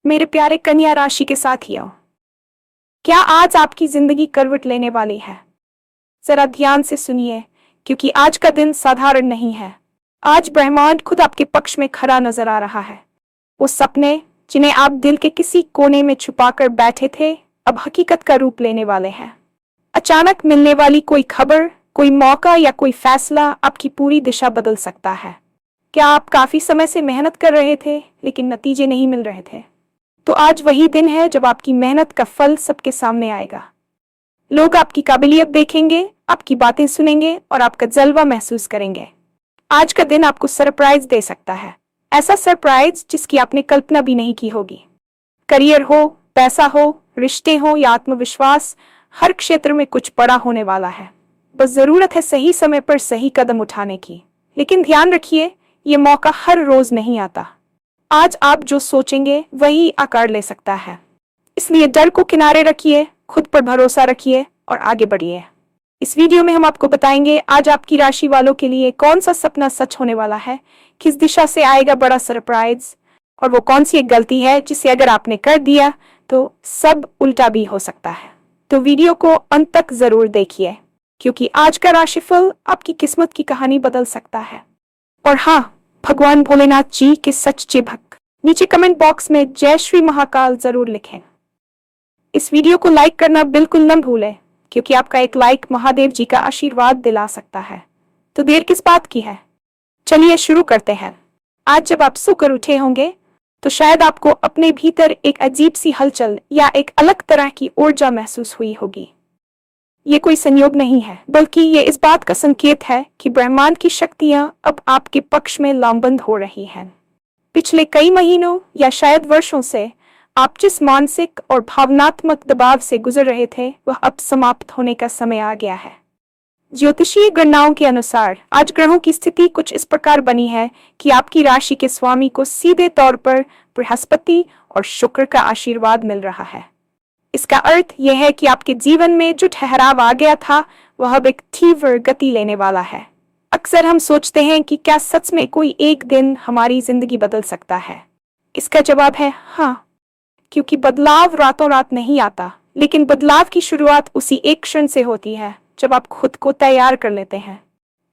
मेरे प्यारे कन्या राशि के साथियों, क्या आज आपकी जिंदगी करवट लेने वाली है? जरा ध्यान से सुनिए, क्योंकि आज का दिन साधारण नहीं है। आज ब्रह्मांड खुद आपके पक्ष में खड़ा नजर आ रहा है। वो सपने जिन्हें आप दिल के किसी कोने में छुपाकर बैठे थे, अब हकीकत का रूप लेने वाले हैं। अचानक मिलने वाली कोई खबर, कोई मौका या कोई फैसला आपकी पूरी दिशा बदल सकता है। क्या आप काफी समय से मेहनत कर रहे थे लेकिन नतीजे नहीं मिल रहे थे? तो आज वही दिन है जब आपकी मेहनत का फल सबके सामने आएगा। लोग आपकी काबिलियत देखेंगे, आपकी बातें सुनेंगे और आपका जलवा महसूस करेंगे। आज का दिन आपको सरप्राइज दे सकता है, ऐसा सरप्राइज जिसकी आपने कल्पना भी नहीं की होगी। करियर हो, पैसा हो, रिश्ते हो या आत्मविश्वास, हर क्षेत्र में कुछ बड़ा होने वाला है। बस जरूरत है सही समय पर सही कदम उठाने की। लेकिन ध्यान रखिए, ये मौका हर रोज नहीं आता। आज आप जो सोचेंगे वही आकार ले सकता है। इसलिए डर को किनारे रखिए, खुद पर भरोसा रखिए और आगे बढ़िए। इस वीडियो में हम आपको बताएंगे आज आपकी राशि वालों के लिए कौन सा सपना सच होने वाला है, किस दिशा से आएगा बड़ा सरप्राइज, और वो कौन सी एक गलती है जिसे अगर आपने कर दिया तो सब उल्टा भी हो सकता है। तो वीडियो को अंत तक जरूर देखिए, क्योंकि आज का राशिफल आपकी किस्मत की कहानी बदल सकता है। और हाँ, भगवान भोलेनाथ जी के सच्चे भक्त नीचे कमेंट बॉक्स में जय श्री महाकाल जरूर लिखें। इस वीडियो को लाइक करना बिल्कुल न भूलें, क्योंकि आपका एक लाइक महादेव जी का आशीर्वाद दिला सकता है। तो देर किस बात की है, चलिए शुरू करते हैं। आज जब आप सोकर उठे होंगे तो शायद आपको अपने भीतर एक अजीब सी हलचल या एक अलग तरह की ऊर्जा महसूस हुई होगी। ये कोई संयोग नहीं है, बल्कि ये इस बात का संकेत है कि ब्रह्मांड की शक्तियां अब आपके पक्ष में लामबंद हो रही हैं। पिछले कई महीनों या शायद वर्षों से आप जिस मानसिक और भावनात्मक दबाव से गुजर रहे थे, वह अब समाप्त होने का समय आ गया है। ज्योतिषीय गणनाओं के अनुसार आज ग्रहों की स्थिति कुछ इस प्रकार बनी है कि आपकी राशि के स्वामी को सीधे तौर पर बृहस्पति और शुक्र का आशीर्वाद मिल रहा है। इसका अर्थ यह है कि आपके जीवन में जो ठहराव आ गया था, वह अब एक तीव्र गति लेने वाला है। अक्सर हम सोचते हैं कि क्या सच में कोई एक दिन हमारी जिंदगी बदल सकता है? इसका जवाब है हाँ, क्योंकि बदलाव रातों रात नहीं आता, लेकिन बदलाव की शुरुआत उसी एक क्षण से होती है जब आप खुद को तैयार कर लेते हैं।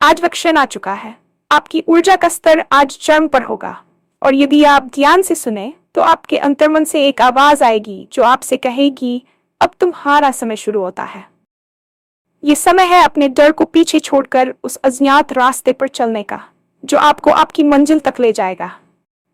आज वह क्षण आ चुका है। आपकी ऊर्जा का स्तर आज चरम पर होगा, और यदि आप ध्यान से सुने तो आपके अंतर्मन से एक आवाज आएगी जो आपसे कहेगी, अब तुम्हारा समय शुरू होता है। ये समय है अपने डर को पीछे छोड़कर उस अज्ञात रास्ते पर चलने का, जो आपको आपकी मंजिल तक ले जाएगा।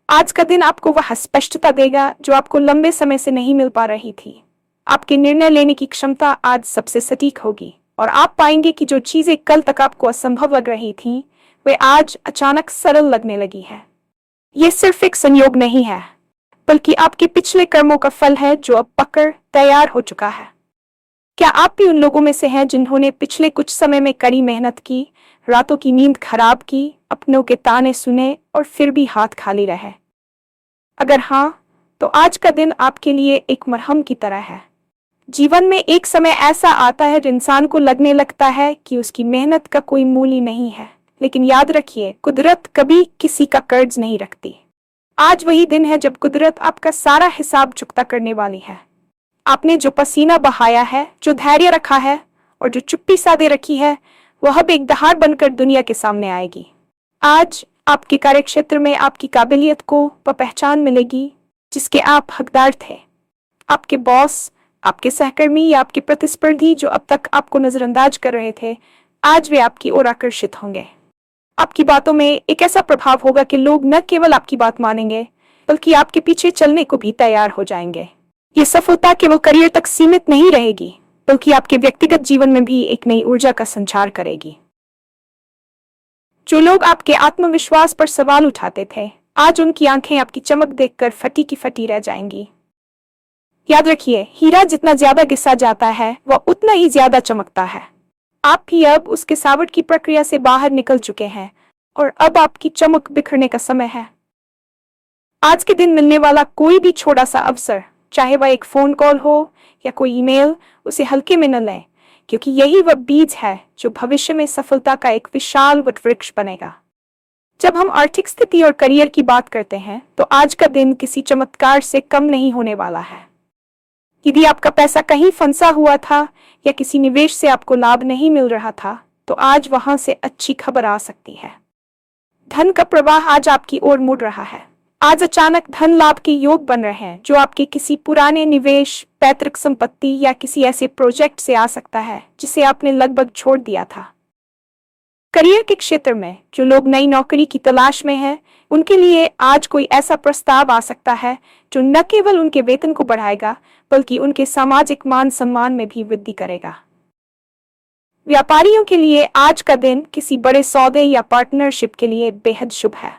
आज का दिन आपको वह स्पष्टता देगा जो आपको लंबे समय से नहीं मिल पा रही थी। आपके निर्णय लेने की क्षमता आज सबसे सटीक होगी, और आप पाएंगे कि जो चीजें कल तक आपको असंभव लग रही थीं, वे आज अचानक सरल लगने लगी है। ये सिर्फ एक संयोग नहीं है, बल्कि आपके पिछले कर्मों का फल है जो अब पककर तैयार हो चुका है। क्या आप भी उन लोगों में से हैं जिन्होंने पिछले कुछ समय में कड़ी मेहनत की, रातों की नींद खराब की, अपनों के ताने सुने और फिर भी हाथ खाली रहे? अगर हाँ, तो आज का दिन आपके लिए एक मरहम की तरह है। जीवन में एक समय ऐसा आता है जब इंसान को लगने लगता है कि उसकी मेहनत का कोई मूल्य नहीं है, लेकिन याद रखिए, कुदरत कभी किसी का कर्ज नहीं रखती। आज वही दिन है जब कुदरत आपका सारा हिसाब चुकता करने वाली है। आपने जो पसीना बहाया है, जो धैर्य रखा है और जो चुप्पी साधे रखी है, वह अब एक दहाड़ बनकर दुनिया के सामने आएगी। आज आपके कार्यक्षेत्र में आपकी काबिलियत को वह पहचान मिलेगी जिसके आप हकदार थे। आपके बॉस, आपके सहकर्मी या आपके प्रतिस्पर्धी जो अब तक आपको नजरअंदाज कर रहे थे, आज वे आपकी ओर आकर्षित होंगे। आपकी बातों में एक ऐसा प्रभाव होगा कि लोग न केवल आपकी बात मानेंगे, बल्कि आपके पीछे चलने को भी तैयार हो जाएंगे। ये सफलता केवल करियर तक सीमित नहीं रहेगी, बल्कि आपके व्यक्तिगत जीवन में भी एक नई ऊर्जा का संचार करेगी। जो लोग आपके आत्मविश्वास पर सवाल उठाते थे, आज उनकी आंखें आपकी चमक देखकर फटी की फटी रह जाएंगी। याद रखिए, हीरा जितना ज्यादा घिसा जाता है, वह उतना ही ज्यादा चमकता है। आप भी अब उस गिसावट की प्रक्रिया से बाहर निकल चुके हैं, और अब आपकी चमक बिखरने का समय है। आज के दिन मिलने वाला कोई भी छोटा सा अवसर, चाहे वह एक फोन कॉल हो या कोई ईमेल, उसे हल्के में न लें, क्योंकि यही वह बीज है जो भविष्य में सफलता का एक विशाल वटवृक्ष बनेगा। जब हम आर्थिक स्थिति और करियर की बात करते हैं तो आज का दिन किसी चमत्कार से कम नहीं होने वाला है। यदि आपका पैसा कहीं फंसा हुआ था या किसी निवेश से आपको लाभ नहीं मिल रहा था, तो आज वहां से अच्छी खबर आ सकती है। धन का प्रवाह आज आपकी ओर मुड़ रहा है। आज अचानक धन लाभ के योग बन रहे हैं जो आपके किसी पुराने निवेश, पैतृक संपत्ति या किसी ऐसे प्रोजेक्ट से आ सकता है जिसे आपने लगभग छोड़ दिया था। करियर के क्षेत्र में जो लोग नई नौकरी की तलाश में हैं, उनके लिए आज कोई ऐसा प्रस्ताव आ सकता है जो न केवल उनके वेतन को बढ़ाएगा बल्कि उनके सामाजिक मान सम्मान में भी वृद्धि करेगा। व्यापारियों के लिए आज का दिन किसी बड़े सौदे या पार्टनरशिप के लिए बेहद शुभ है।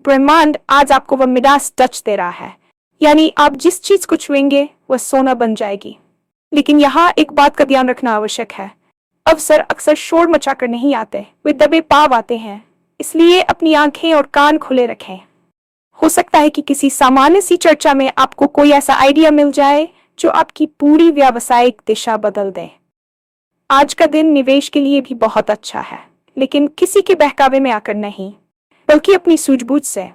ब्रह्मांड आज आपको वह मिडास टच दे रहा है, यानी आप जिस चीज को छुएंगे वह सोना बन जाएगी। लेकिन यहाँ एक बात का ध्यान रखना आवश्यक है। अवसर अक्सर शोर मचाकर नहीं आते, वे दबे पाव आते हैं। इसलिए अपनी आंखें और कान खुले रखें। हो सकता है कि किसी सामान्य सी चर्चा में आपको कोई ऐसा आइडिया मिल जाए जो आपकी पूरी व्यावसायिक दिशा बदल दे। आज का दिन निवेश के लिए भी बहुत अच्छा है, लेकिन किसी के बहकावे में आकर नहीं, बल्कि अपनी सूझबूझ से।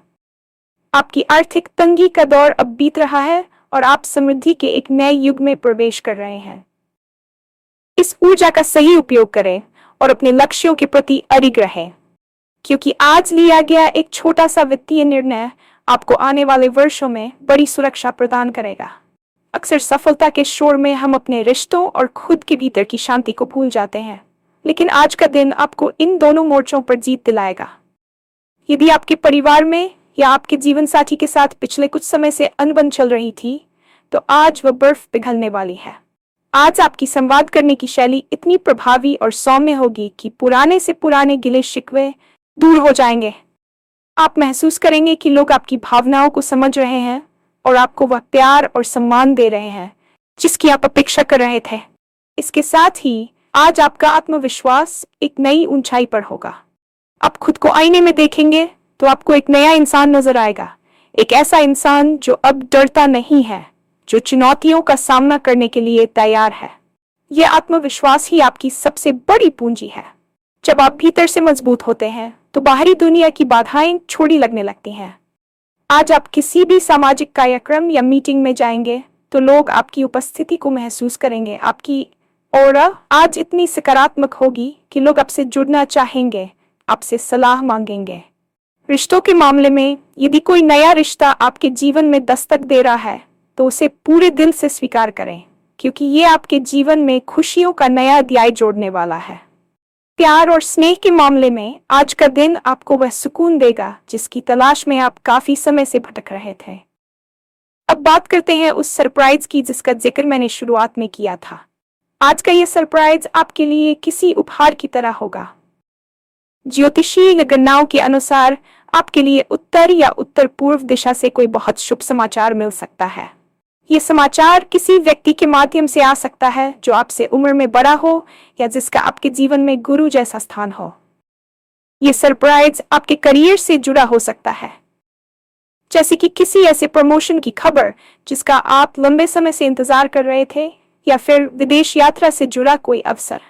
आपकी आर्थिक तंगी का दौर अब बीत रहा है और आप समृद्धि के एक नए युग में प्रवेश कर रहे हैं। इस ऊर्जा का सही उपयोग करें और अपने लक्ष्यों के प्रति अडिग रहें, क्योंकि आज लिया गया एक छोटा सा वित्तीय निर्णय आपको आने वाले वर्षों में बड़ी सुरक्षा प्रदान करेगा। अक्सर सफलता के शोर में हम अपने रिश्तों और खुद के भीतर की शांति को भूल जाते हैं, लेकिन आज का दिन आपको इन दोनों मोर्चों पर जीत दिलाएगा। यदि आपके परिवार में या आपके जीवन साथी के साथ पिछले कुछ समय से अनबन चल रही थी, तो आज वह बर्फ पिघलने वाली है। आज आपकी संवाद करने की शैली इतनी प्रभावी और सौम्य होगी कि पुराने से पुराने गिले शिकवे दूर हो जाएंगे। आप महसूस करेंगे कि लोग आपकी भावनाओं को समझ रहे हैं और आपको वह प्यार और सम्मान दे रहे हैं जिसकी आप अपेक्षा कर रहे थे। इसके साथ ही आज आपका आत्मविश्वास एक नई ऊंचाई पर होगा। आप खुद को आईने में देखेंगे तो आपको एक नया इंसान नजर आएगा, एक ऐसा इंसान जो अब डरता नहीं है, जो चुनौतियों का सामना करने के लिए तैयार है। यह आत्मविश्वास ही आपकी सबसे बड़ी पूंजी है। जब आप भीतर से मजबूत होते हैं तो बाहरी दुनिया की बाधाएं छोटी लगने लगती हैं। आज आप किसी भी सामाजिक कार्यक्रम या मीटिंग में जाएंगे तो लोग आपकी उपस्थिति को महसूस करेंगे। आपकी ऑरा आज इतनी सकारात्मक होगी कि लोग आपसे जुड़ना चाहेंगे, आपसे सलाह मांगेंगे। रिश्तों के मामले में यदि कोई नया रिश्ता आपके जीवन में दस्तक दे रहा है तो उसे पूरे दिल से स्वीकार करें, क्योंकि ये आपके जीवन में खुशियों का नया अध्याय जोड़ने वाला है। प्यार और स्नेह के मामले में आज का दिन आपको वह सुकून देगा जिसकी तलाश में आप काफी समय से भटक रहे थे। अब बात करते हैं उस सरप्राइज की जिसका जिक्र मैंने शुरुआत में किया था। आज का यह सरप्राइज आपके लिए किसी उपहार की तरह होगा। ज्योतिषीय गणनाओं के अनुसार आपके लिए उत्तर या उत्तर पूर्व दिशा से कोई बहुत शुभ समाचार मिल सकता है। ये समाचार किसी व्यक्ति के माध्यम से आ सकता है जो आपसे उम्र में बड़ा हो या जिसका आपके जीवन में गुरु जैसा स्थान हो। ये सरप्राइज आपके करियर से जुड़ा हो सकता है, जैसे कि किसी ऐसे प्रमोशन की खबर जिसका आप लंबे समय से इंतजार कर रहे थे, या फिर विदेश यात्रा से जुड़ा कोई अवसर।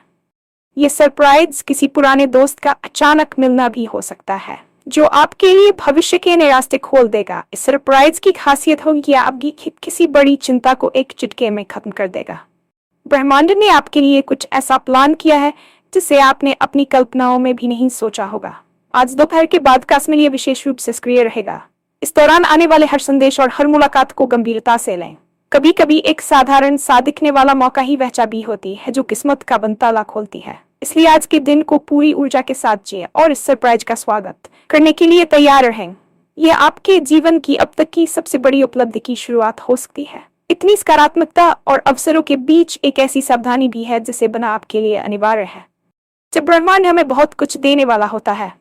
ये सरप्राइज किसी पुराने दोस्त का अचानक मिलना भी हो सकता है जो आपके लिए भविष्य के नए रास्ते खोल देगा। इस सरप्राइज की खासियत होगी कि आपकी किसी बड़ी चिंता को एक चुटकी में खत्म कर देगा। ब्रह्मांड ने आपके लिए कुछ ऐसा प्लान किया है जिसे आपने अपनी कल्पनाओं में भी नहीं सोचा होगा। आज दोपहर के बाद का समय लिए विशेष रूप से सक्रिय रहेगा। इस दौरान आने वाले हर संदेश और हर मुलाकात को गंभीरता से लें। कभी कभी एक साधारण सा दिखने वाला मौका ही वह चाबी होती है जो किस्मत का बंद ताला खोलती है। इसलिए आज के दिन को पूरी ऊर्जा के साथ जिए और इस सरप्राइज का स्वागत करने के लिए तैयार रहें। यह आपके जीवन की अब तक की सबसे बड़ी उपलब्धि की शुरुआत हो सकती है। इतनी सकारात्मकता और अवसरों के बीच एक ऐसी सावधानी भी है जिसे बना आपके लिए अनिवार्य है। जब ब्रह्मांड हमें बहुत कुछ देने वाला होता है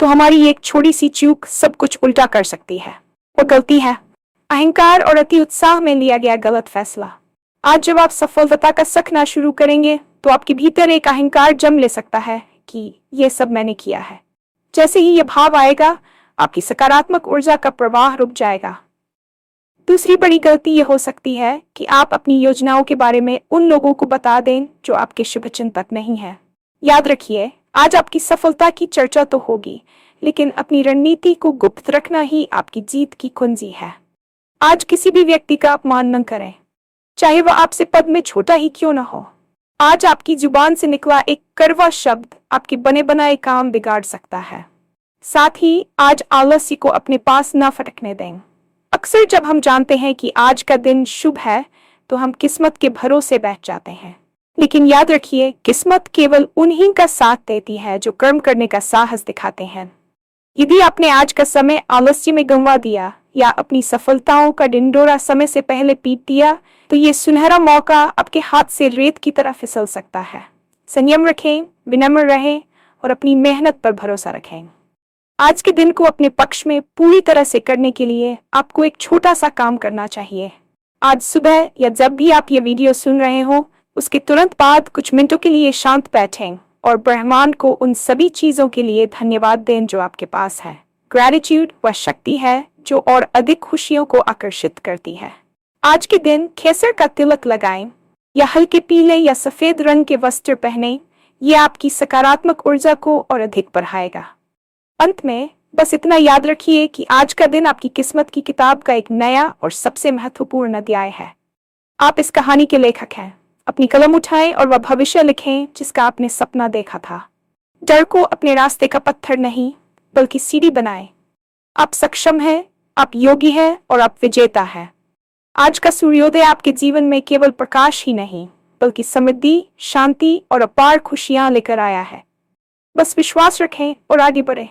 तो हमारी एक छोटी सी चूक सब कुछ उल्टा कर सकती है। वो गलती है अहंकार और अति उत्साह में लिया गया गलत फैसला। आज जब आप सफलता का सखना शुरू करेंगे तो आपके भीतर एक अहंकार जन्म ले सकता है कि यह सब मैंने किया है। जैसे ही यह भाव आएगा, आपकी सकारात्मक ऊर्जा का प्रवाह रुक जाएगा। दूसरी बड़ी गलती यह हो सकती है कि आप अपनी योजनाओं के बारे में उन लोगों को बता दें जो आपके शुभचिंतक नहीं है। याद रखिए, आज आपकी सफलता की चर्चा तो होगी, लेकिन अपनी रणनीति को गुप्त रखना ही आपकी जीत की कुंजी है। आज किसी भी व्यक्ति का अपमान न करें, चाहे वह आपसे पद में छोटा ही क्यों न हो। आज आपकी जुबान से निकला एक कड़वा शब्द आपके बने बनाए काम बिगाड़ सकता है। साथ ही आज आलस्य को अपने पास न फटकने दें। अक्सर जब हम जानते हैं कि आज का दिन शुभ है तो हम किस्मत के भरोसे बैठ जाते हैं, लेकिन याद रखिए, किस्मत केवल उन्हीं का साथ देती है जो कर्म करने का साहस दिखाते हैं। यदि आपने आज का समय आलस्य में गंवा दिया या अपनी सफलताओं का डिंडोरा समय से पहले पीट दिया, तो ये सुनहरा मौका आपके हाथ से रेत की तरह फिसल सकता है। संयम रखें, विनम्र रहें और अपनी मेहनत पर भरोसा रखें। आज के दिन को अपने पक्ष में पूरी तरह से करने के लिए आपको एक छोटा सा काम करना चाहिए। आज सुबह या जब भी आप ये वीडियो सुन रहे हो, उसके तुरंत बाद कुछ मिनटों के लिए शांत बैठें और ब्रह्मांड को उन सभी चीजों के लिए धन्यवाद दें जो आपके पास है। ग्रेटिट्यूड वह शक्ति है जो और अधिक खुशियों को आकर्षित करती है। आज के दिन केसर का तिलक लगाएं या हल्के पीले या सफेद रंग के वस्त्र पहनें। यह आपकी सकारात्मक ऊर्जा को और अधिक बढ़ाएगा। अंत में बस इतना याद रखिए कि आज का दिन आपकी किस्मत की किताब का एक नया और सबसे महत्वपूर्ण अध्याय है। आप इस कहानी के लेखक हैं। अपनी कलम उठाएं और वह भविष्य लिखें जिसका आपने सपना देखा था। डर को अपने रास्ते का पत्थर नहीं बल्कि सीढ़ी बनाएं। आप सक्षम हैं, आप योगी हैं और आप विजेता हैं। आज का सूर्योदय आपके जीवन में केवल प्रकाश ही नहीं बल्कि समृद्धि, शांति और अपार खुशियां लेकर आया है। बस विश्वास रखें और आगे बढ़ें।